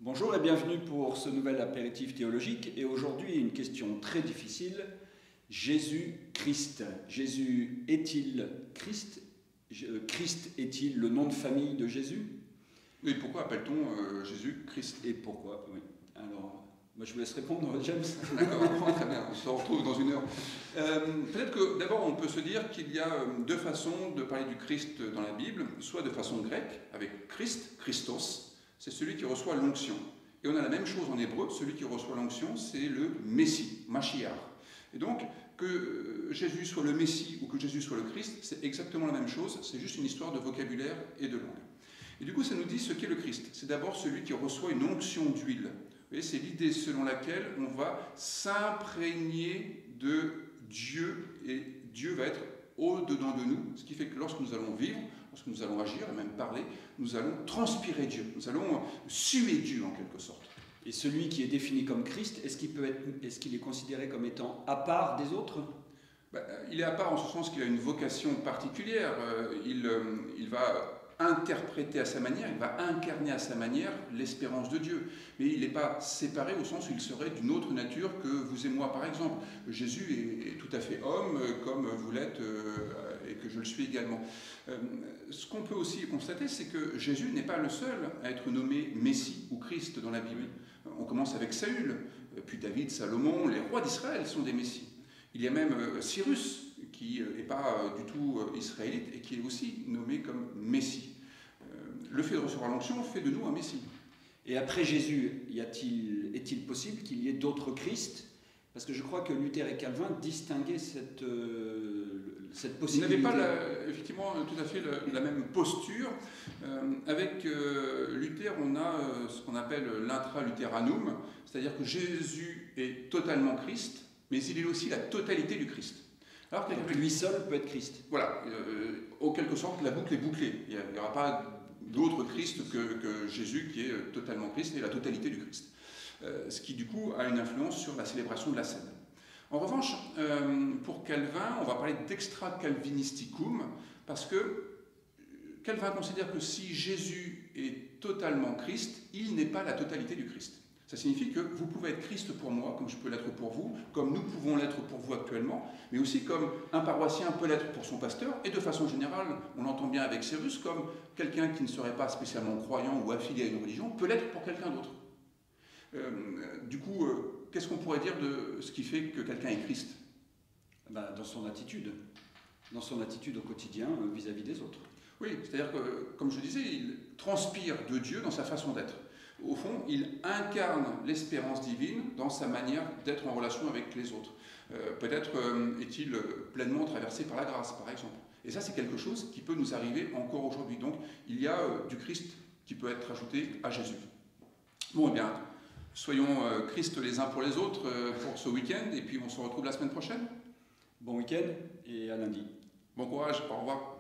Bonjour et bienvenue pour ce nouvel apéritif théologique. Et aujourd'hui, une question très difficile. Jésus-Christ. Jésus est-il Christ? Christ est-il le nom de famille de Jésus? Oui, pourquoi appelle-t-on Jésus Christ? Et pourquoi? Oui. Alors, moi je vous laisse répondre, James. D'accord, très bien, on se retrouve dans une heure. Peut-être que d'abord on peut se dire qu'il y a deux façons de parler du Christ dans la Bible, soit de façon grecque, avec Christ, Christos, c'est celui qui reçoit l'onction. Et on a la même chose en hébreu, celui qui reçoit l'onction, c'est le Messie, Mashiach. Et donc, que Jésus soit le Messie ou que Jésus soit le Christ, c'est exactement la même chose, c'est juste une histoire de vocabulaire et de langue. Et du coup, ça nous dit ce qu'est le Christ. C'est d'abord celui qui reçoit une onction d'huile. Vous voyez, c'est l'idée selon laquelle on va s'imprégner de Dieu et Dieu va être au-dedans de nous, ce qui fait que lorsque nous allons vivre, lorsque nous allons agir et même parler, nous allons transpirer Dieu, nous allons suer Dieu en quelque sorte. Et celui qui est défini comme Christ, est-ce qu'il est considéré comme étant à part des autres? Il est à part en ce sens qu'il a une vocation particulière, il va interpréter à sa manière, il va incarner à sa manière l'espérance de Dieu. Mais il n'est pas séparé au sens où il serait d'une autre nature que vous et moi, par exemple. Jésus est tout à fait homme, comme vous l'êtes et que je le suis également. Ce qu'on peut aussi constater, c'est que Jésus n'est pas le seul à être nommé Messie ou Christ dans la Bible. On commence avec Saül, puis David, Salomon, les rois d'Israël sont des Messies. Il y a même Cyrus, qui n'est pas du tout israélite et qui est aussi nommé comme Messie. Le fait de recevoir l'onction fait de nous un Messie. Et après Jésus, est-il possible qu'il y ait d'autres Christ? Parce que je crois que Luther et Calvin distinguaient cette possibilité. Ils n'avaient pas effectivement tout à fait la même posture. Avec Luther, on a ce qu'on appelle l'intra-luthéranum, c'est-à-dire que Jésus est totalement Christ, mais il est aussi la totalité du Christ. Alors que lui seul peut être Christ. Voilà, en quelque sorte, la boucle est bouclée. Il n'y aura pas d'autre Christ que Jésus qui est totalement Christ et la totalité du Christ. Ce qui, du coup, a une influence sur la célébration de la scène. En revanche, pour Calvin, on va parler d'extra-calvinisticum, parce que Calvin considère que si Jésus est totalement Christ, il n'est pas la totalité du Christ. Ça signifie que vous pouvez être Christ pour moi, comme je peux l'être pour vous, comme nous pouvons l'être pour vous actuellement, mais aussi comme un paroissien peut l'être pour son pasteur, et de façon générale, on l'entend bien avec Cyrus, comme quelqu'un qui ne serait pas spécialement croyant ou affilié à une religion peut l'être pour quelqu'un d'autre. Du coup, qu'est-ce qu'on pourrait dire de ce qui fait que quelqu'un est Christ? Dans son attitude au quotidien vis-à-vis des autres. Oui, c'est-à-dire que, comme je disais, il transpire de Dieu dans sa façon d'être. Au fond, il incarne l'espérance divine dans sa manière d'être en relation avec les autres. Peut-être est-il pleinement traversé par la grâce, par exemple. Et ça, c'est quelque chose qui peut nous arriver encore aujourd'hui. Donc, il y a du Christ qui peut être ajouté à Jésus. Bon, eh bien, soyons Christ les uns pour les autres pour ce week-end, et puis on se retrouve la semaine prochaine. Bon week-end et à lundi. Bon courage, au revoir.